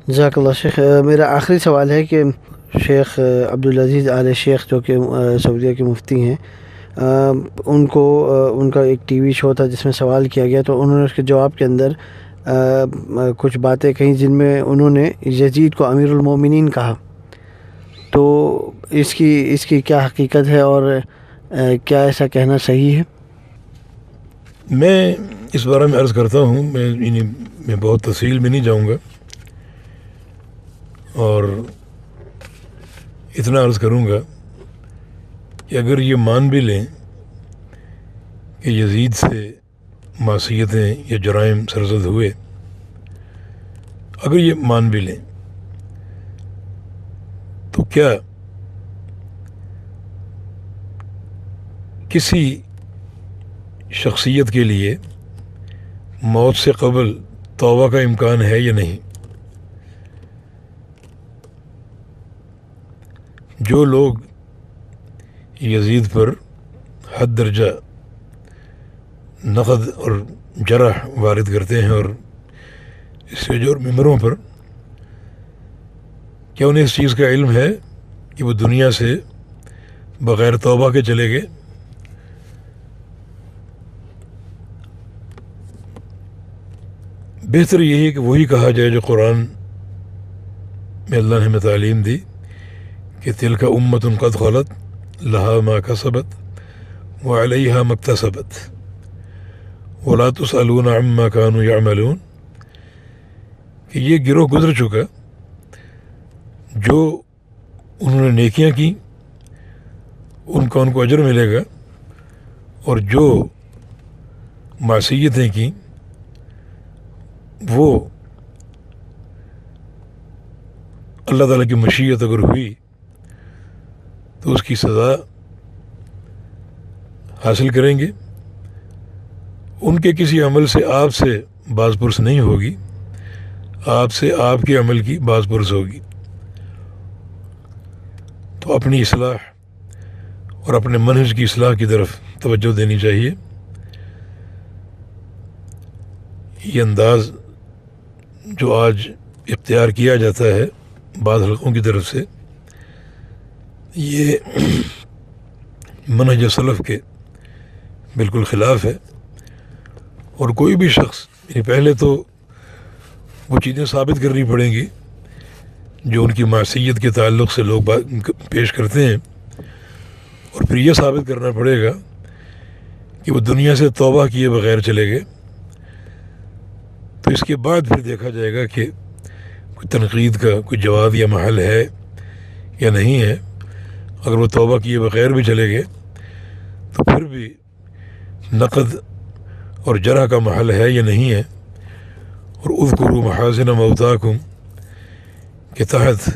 جزاک اللہ شیخ، میرا آخری سوال ہے کہ شیخ عبدالعزیز آل شیخ جو کہ سعودیہ کے مفتی ہیں، ان کو ان کا ایک ٹی وی شو تھا جس میں سوال کیا گیا، تو انہوں نے اس کے جواب کے اندر کچھ باتیں کہیں جن میں انہوں نے یزید کو امیر المومنین کہا، تو اس کی کیا حقیقت ہے اور کیا ایسا کہنا صحیح ہے؟ میں اس بارے میں عرض کرتا ہوں، میں بہت تفصیل میں نہیں جاؤں گا، اور اتنا عرض کروں گا کہ اگر یہ مان بھی لیں کہ یزید سے معصیتیں یا جرائم سرزد ہوئے، اگر یہ مان بھی لیں تو کیا کسی شخصیت کے لیے موت سے قبل توبہ کا امکان ہے یا نہیں؟ جو لوگ یزید پر حد درجہ نقد اور جرح وارد کرتے ہیں، اور اسٹیج اور ممبروں پر، کیا انہیں اس چیز کا علم ہے کہ وہ دنیا سے بغیر توبہ کے چلے گئے؟ بہتر یہی ہے کہ وہی کہا جائے جو قرآن میں اللہ نے ہمیں تعلیم دی کہ تلک امۃ قد خلت لہا ما کسبت وعلیہا ما اکتسبت ولا تسألون عما كانوا يعملون، کہ یہ گروہ گزر چکا، جو انہوں نے نیکیاں کی ان کو اجر ملے گا، اور جو معصیتیں کی وہ اللہ تعالیٰ کی مشیت اگر ہوئی تو اس کی سزا حاصل کریں گے۔ ان کے کسی عمل سے آپ سے باز پرس نہیں ہوگی، آپ سے آپ کے عمل کی باز پرس ہوگی۔ تو اپنی اصلاح اور اپنے منہج کی اصلاح کی طرف توجہ دینی چاہیے۔ یہ انداز جو آج اختیار کیا جاتا ہے بعض حلقوں کی طرف سے، یہ منہج سلف کے بالکل خلاف ہے، اور کوئی بھی شخص پہلے تو وہ چیزیں ثابت کرنی پڑیں گی جو ان کی معصیت کے تعلق سے لوگ پیش کرتے ہیں، اور پھر یہ ثابت کرنا پڑے گا کہ وہ دنیا سے توبہ کیے بغیر چلے گئے، تو اس کے بعد پھر دیکھا جائے گا کہ کوئی تنقید کا کوئی جواب یا محل ہے یا نہیں ہے۔ اگر وہ توبہ کیے بغیر بھی چلے گئے تو پھر بھی نقد اور جرح کا محل ہے یا نہیں ہے۔ اور اذکروا محاسن موتاکم کے تحت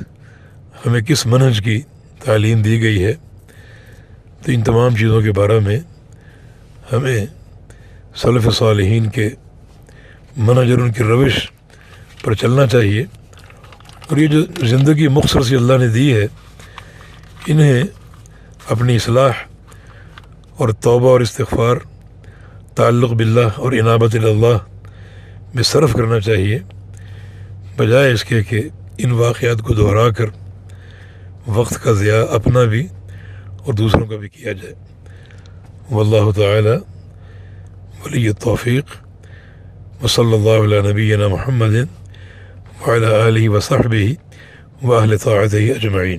ہمیں کس منہج کی تعلیم دی گئی ہے، تو ان تمام چیزوں کے بارے میں ہمیں سلف صالحین کے منہج اور ان کی روش پر چلنا چاہیے۔ اور یہ جو زندگی مختصر سی اللہ نے دی ہے، انہیں اپنی اصلاح اور توبہ اور استغفار، تعلق باللہ اور انابت اللہ میں صرف کرنا چاہیے، بجائے اس کے کہ ان واقعات کو دہرا کر وقت کا ضیاع اپنا بھی اور دوسروں کا بھی کیا جائے۔ واللہ تعالی ولی التوفیق، وصلی اللہ علی نبینا محمد وعلی آلہ وصحبہ واہل طاعتہ اجمعین۔